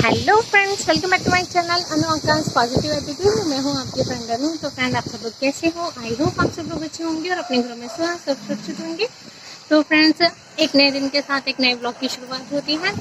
Hello friends, welcome back to my channel Anu Akash positive attitude. मैं हूँ आपकी फ्रेंड अनु। तो फ्रेंड, आप सब लोग कैसे हो? आई होप आप सब लोग अच्छे होंगे और अपने घरों में सुरक्षित होंगे। तो फ्रेंड्स, एक नए दिन के साथ एक नए ब्लॉग की शुरुआत होती है।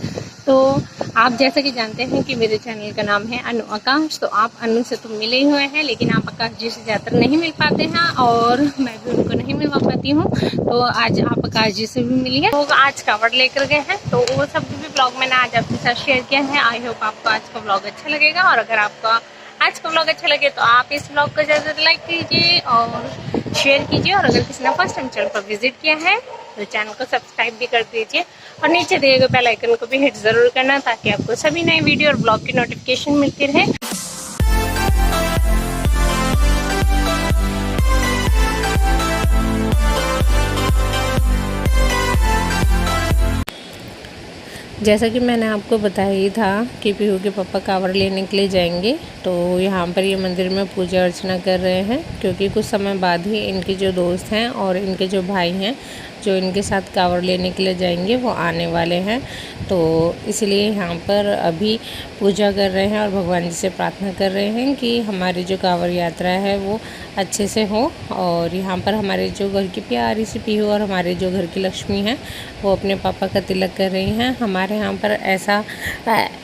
तो आप जैसा कि जानते हैं कि मेरे चैनल का नाम है अनु आकाश। तो आप अनु से तो मिले ही हुए हैं, लेकिन आप आकाश जी से ज़्यादा नहीं मिल पाते हैं और मैं भी उनको नहीं मिलवा पाती हूँ। तो आज आप आकाश जी से भी मिलिए। तो आज कावड़ लेकर गए हैं, तो वो सब भी ब्लॉग मैंने आज आपके साथ शेयर किया है। आई होप आपको आज का ब्लॉग अच्छा लगेगा, और अगर आपका आज का ब्लॉग अच्छा लगे तो आप इस ब्लॉग को ज़्यादा लाइक कीजिए और शेयर कीजिए। और अगर किसी ने फर्स्ट टाइम चैनल पर विजिट किया है तो चैनल को सब्सक्राइब भी कर दीजिए और नीचे दिए गए बेल आइकन को भी हिट ज़रूर करना, ताकि आपको सभी नए वीडियो और ब्लॉग की नोटिफिकेशन मिलती रहे। जैसा कि मैंने आपको बताया ही था कि पीहू के पापा कावड़ लेने के लिए जाएंगे। तो यहाँ पर ये मंदिर में पूजा अर्चना कर रहे हैं, क्योंकि कुछ समय बाद ही इनके जो दोस्त हैं और इनके जो भाई हैं जो इनके साथ कावड़ लेने के लिए जाएंगे वो आने वाले हैं। तो इसलिए यहाँ पर अभी पूजा कर रहे हैं और भगवान जी से प्रार्थना कर रहे हैं कि हमारी जो कावड़ यात्रा है वो अच्छे से हो। और यहाँ पर हमारे जो घर की प्यारी सी पीहू और हमारे जो घर की लक्ष्मी हैं वो अपने पापा का तिलक कर रही हैं। हमारे यहाँ पर ऐसा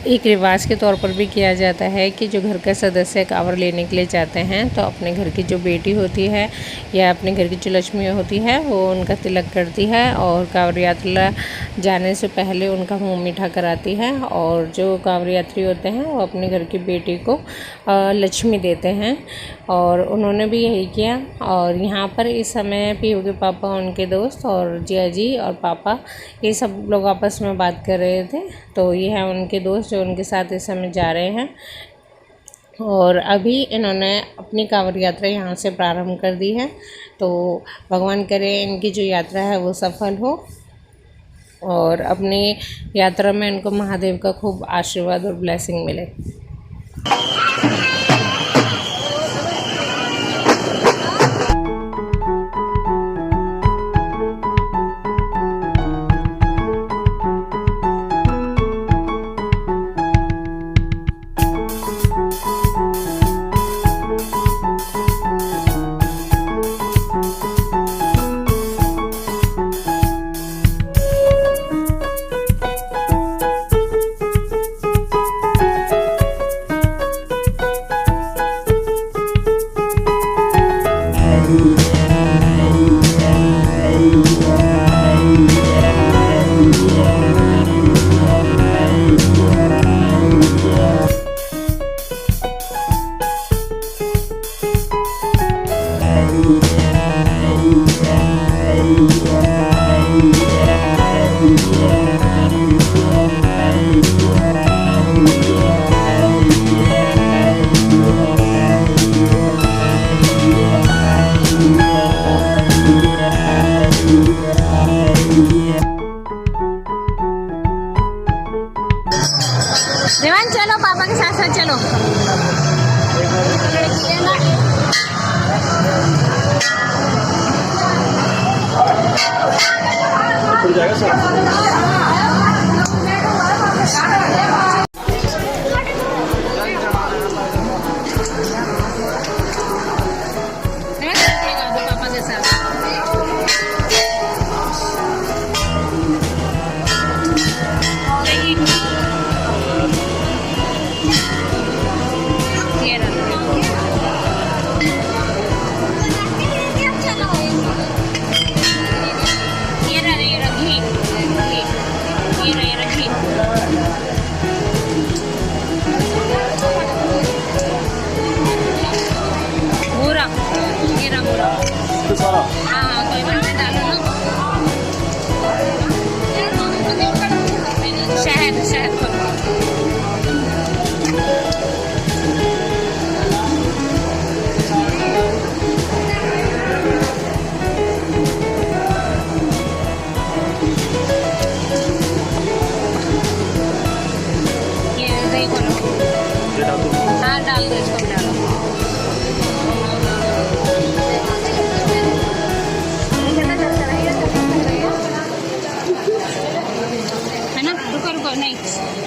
एक रिवाज के तौर पर भी किया जाता है कि जो घर का सदस्य कावड़ लेने के लिए जाते हैं तो अपने घर की जो बेटी होती है या अपने घर की जो लक्ष्मी होती है वो उनका तिलक करती है, और कावड़ यात्रा जाने से पहले उनका मुँह मीठा कराती है। और जो कावड़ यात्री होते हैं वो अपने घर की बेटी को लक्ष्मी देते हैं, और उन्होंने भी यही किया। और यहाँ पर इस समय पीहू के पापा, उनके दोस्त और जिया जी और पापा ये सब लोग आपस में बात कर रहे थे। तो ये है उनके दोस्त जो उनके साथ इस समय जा रहे हैं, और अभी इन्होंने अपनी कांवड़ यात्रा यहाँ से प्रारंभ कर दी है। तो भगवान करे इनकी जो यात्रा है वो सफल हो, और अपनी यात्रा में इनको महादेव का खूब आशीर्वाद और ब्लेसिंग मिले। देवान चलो, पापा के साथ साथ चलो। पापा के साथ हाँ, कोई बात नहीं, डालो ना। शहद शहद ये दही खोलो। हाँ, डाल दो, इसको भी डालो। है ना, रुको रुको, नहीं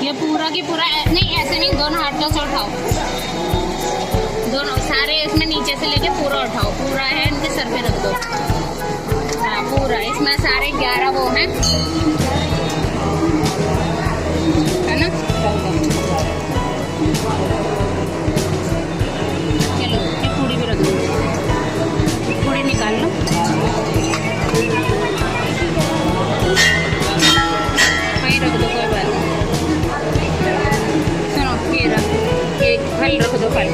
ये पूरा की पूरा नहीं, ऐसे दोनों हाथों से उठाओ, दोनों सारे इसमें नीचे से लेके पूरा उठाओ, पूरा है इनके सर पे रख दो। हाँ पूरा, इसमें सारे 11 वो हैं, है ना। चलो ये पूड़ी भी रख दो, पूड़ी निकाल लो। वहीं रख दो, कोई बात नहीं। सुनो ये फल रख दो, फल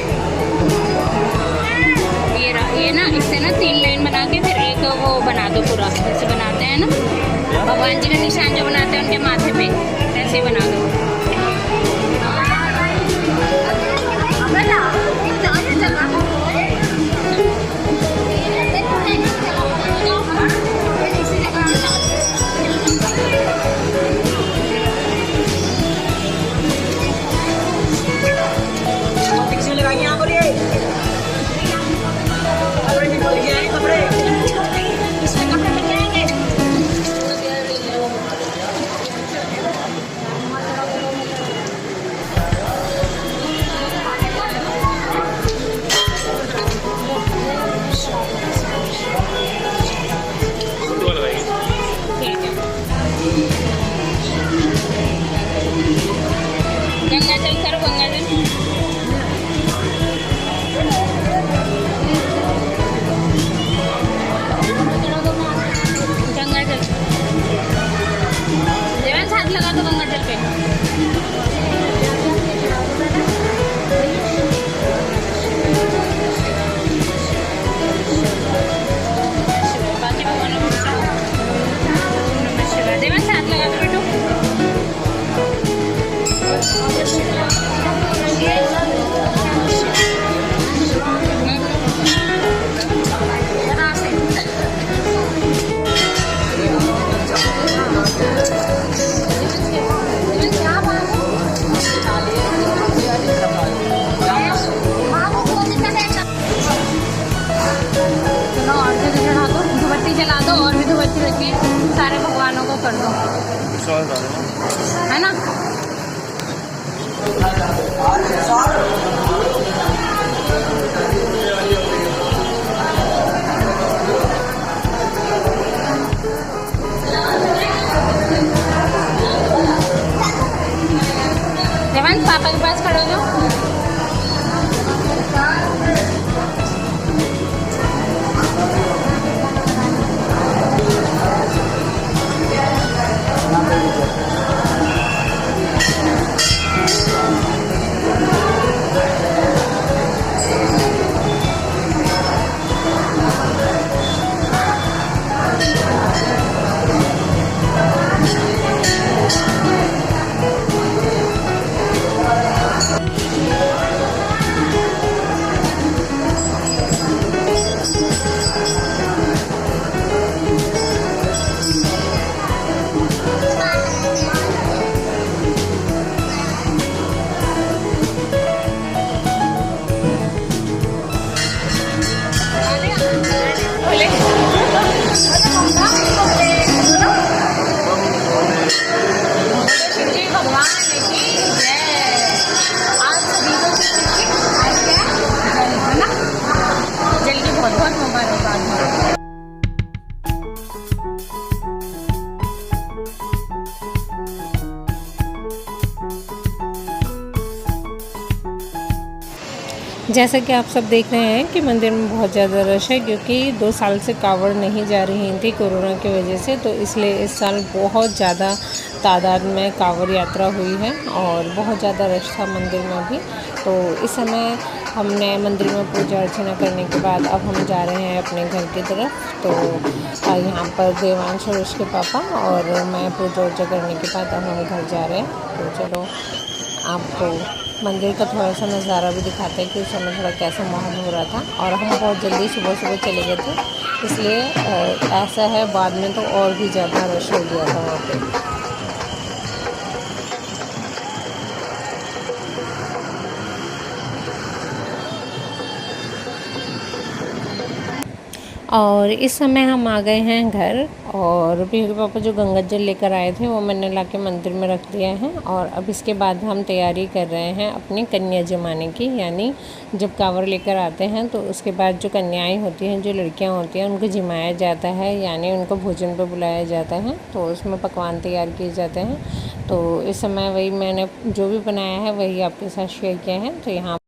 ये ना, इससे ना 3 लाइन बना के फिर एक वो बना दो पूरा, जैसे बनाते हैं ना भगवान जी का निशान जो बनाते हैं उनके माथे पे, ऐसे बना दो। गंगाजल करो, गंगाजल। गंगाजल देवांश हाथ लगा दो गंगाजल पे। बाकी भगवानों को नमः शिवाय। देवांश हाथ लगा दो बेटू। जला दो और विधुबत्ती रख के सारे भगवानों को कर दो, है ना। देवांश पापा के पास खड़े हो जाओ। जैसा कि आप सब देख रहे हैं कि मंदिर में बहुत ज़्यादा रश है, क्योंकि 2 साल से कावड़ नहीं जा रही थी कोरोना की वजह से, तो इसलिए इस साल बहुत ज़्यादा तादाद में कावड़ यात्रा हुई है और बहुत ज़्यादा रश था मंदिर में भी। तो इस समय हमने मंदिर में पूजा अर्चना करने के बाद अब हम जा रहे हैं अपने घर की तरफ। तो यहाँ पर देवांश और उसके पापा और मैं पूजा अर्चा करने के बाद अब हम घर जा रहे हैं। तो चलो आपको मंदिर का थोड़ा सा नज़ारा भी दिखाते हैं कि उस समय थोड़ा कैसा माहौल हो रहा था। और हम बहुत जल्दी सुबह सुबह चले गए थे, इसलिए ऐसा है, बाद में तो और भी ज़्यादा रश हो गया था वहाँ पे। और इस समय हम आ गए हैं घर, और पीहू के पापा जो गंगा जल लेकर आए थे वो मैंने लाके मंदिर में रख दिया है। और अब इसके बाद हम तैयारी कर रहे हैं अपनी कन्या जमाने की, यानी जब कांवड़ लेकर आते हैं तो उसके बाद जो कन्याएं होती हैं, जो लड़कियां होती हैं, उनको जिमाया जाता है, यानी उनको भोजन पर बुलाया जाता है। तो उसमें पकवान तैयार किए जाते हैं। तो इस समय वही मैंने जो भी बनाया है वही आपके साथ शेयर किया है। तो यहाँ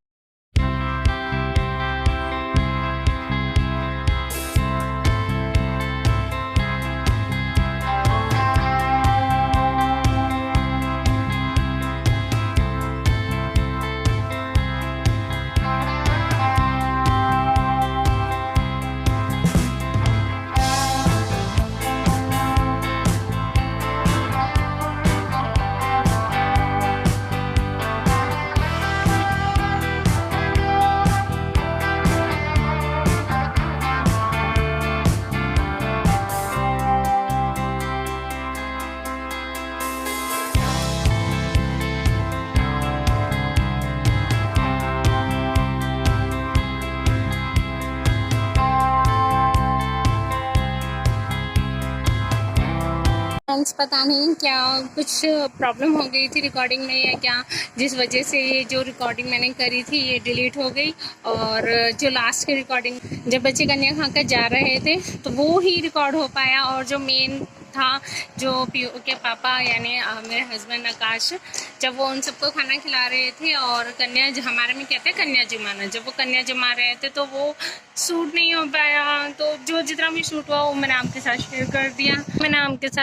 फ्रेंड्स, पता नहीं क्या कुछ प्रॉब्लम हो गई थी रिकॉर्डिंग में या क्या, जिस वजह से ये जो रिकॉर्डिंग मैंने करी थी ये डिलीट हो गई। और जो लास्ट की रिकॉर्डिंग जब बच्चे कन्या खाकर जा रहे थे तो वो ही रिकॉर्ड हो पाया। और जो मेन था, जो पीयू के पापा यानी मेरे हस्बैंड आकाश, जब वो उन सबको खाना खिला रहे थे और कन्या, हमारे में कहते हैं कन्या जमाना, जब वो कन्या जमा रहे थे तो वो शूट नहीं हो पाया। तो जो जितना भी शूट हुआ वो मैंने आपके साथ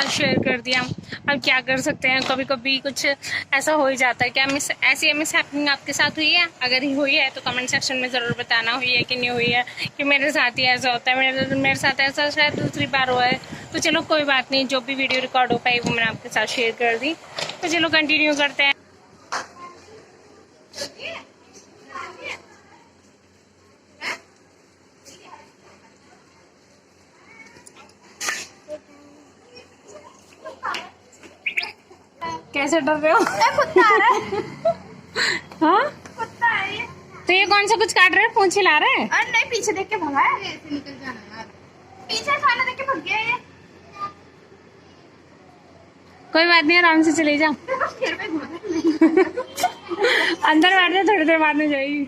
शेयर कर दिया। अब क्या कर सकते हैं, कभी कभी कुछ ऐसा हो ही जाता है। क्या ऐसी मिस हैपनिंग आपके साथ हुई है? अगर ही हुई है तो कमेंट सेक्शन में ज़रूर बताना, हुई है कि नहीं हुई है। कि मेरे साथ ही ऐसा होता है, मेरे साथ ऐसा शायद दूसरी बार हुआ है। तो चलो कोई बात नहीं, जो भी वीडियो रिकॉर्ड हो पाई वो मैंने आपके साथ शेयर कर दी। तो चलो कंटिन्यू करते हैं। कैसे डर रहे हो? कुत्ता आ रहा है। हाँ, कुत्ता है ये। तो ये कौन सा कुछ काट रहे हैं, पूंछ हिला रहे हैं? अरे नहीं, पीछे देख के भगा है। ऐसे निकल जाना यार, पीछे खाना देख के भग गया ये। कोई बात नहीं, आराम से चले जाओ। अंदर बैठ जाओ, थोड़ी देर बाद में जाएगी।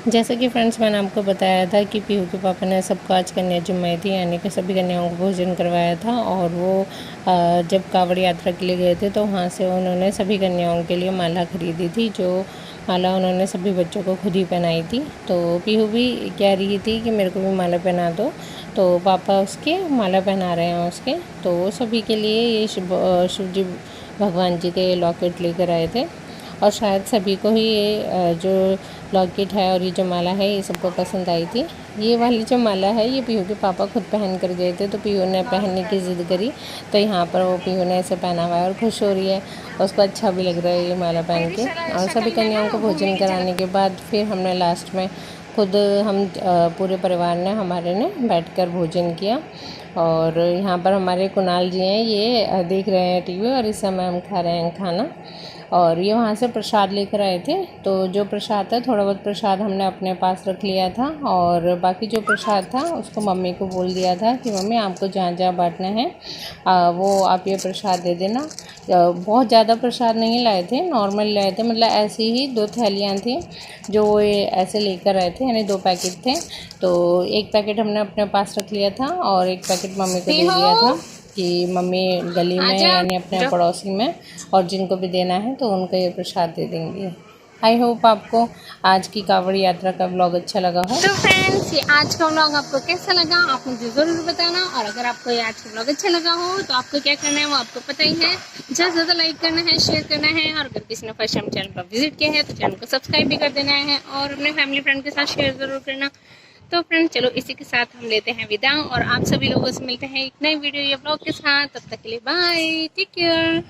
जैसे कि फ्रेंड्स मैंने आपको बताया था कि पीहू के पापा ने सबको आज कन्या जुम्माई थी, यानी कि सभी कन्याओं को भोजन करवाया था। और वो जब कांवड़ यात्रा के लिए गए थे तो वहाँ से उन्होंने सभी कन्याओं के लिए माला खरीदी थी, जो माला उन्होंने सभी बच्चों को खुद ही पहनाई थी। तो पीहू भी कह रही थी कि मेरे को भी माला पहना दो, तो पापा उसके माला पहना रहे हैं उसके। तो सभी के लिए ये शिव जी भगवान जी के लॉकेट लेकर आए थे, और शायद सभी को ही ये जो लॉकेट है और ये जो माला है ये सबको पसंद आई थी। ये वाली जो माला है ये पीहू के पापा खुद पहन कर गए थे, तो पीहू ने पहनने की ज़िद करी, तो यहाँ पर वो पीहू ने ऐसे पहना हुआ है और खुश हो रही है, उसको अच्छा भी लग रहा है ये माला पहन के। और सभी कन्याओं को भोजन कराने के बाद फिर हमने लास्ट में खुद हम पूरे परिवार ने हमारे ने बैठकर भोजन किया। और यहाँ पर हमारे कुणाल जी हैं, ये देख रहे हैं टीवी, और इस समय हम खा रहे हैं खाना। और ये वहाँ से प्रसाद लेकर आए थे, तो जो प्रसाद था थोड़ा बहुत प्रसाद हमने अपने पास रख लिया था, और बाकी जो प्रसाद था उसको मम्मी को बोल दिया था कि मम्मी आपको जहाँ जहाँ बांटना है वो आप ये प्रसाद दे देना। बहुत ज़्यादा प्रसाद नहीं लाए थे, नॉर्मल लाए थे, मतलब ऐसी ही 2 थैलियाँ थी जो वो ऐसे लेकर आए थे, यानी 2 पैकेट थे। तो एक पैकेट हमने अपने पास रख लिया था और एक पैकेट मम्मी को दे दिया था कि मम्मी गली में यानी अपने पड़ोसी में और जिनको भी देना है तो उनको ये प्रसाद दे देंगे। आई होप आपको आज की कांवड़ यात्रा का व्लॉग अच्छा लगा हो। तो फ्रेंड्स, ये आज का व्लॉग आपको कैसा लगा आप मुझे ज़रूर बताना। और अगर आपको ये आज का व्लॉग अच्छा लगा हो तो आपको क्या करना है वो आपको पता ही है, ज़्यादा से ज़्यादा लाइक करना है, शेयर करना है, और अगर किसी ने फर्स्ट टाइम चैनल पर विजिट किया है तो चैनल को सब्सक्राइब भी कर देना है और अपने फैमिली फ्रेंड के साथ शेयर ज़रूर करना। तो फ्रेंड्स चलो इसी के साथ हम लेते हैं विदा, और आप सभी लोगों से मिलते हैं एक नई वीडियो या ब्लॉग के साथ। तब तक के लिए बाय, टेक केयर।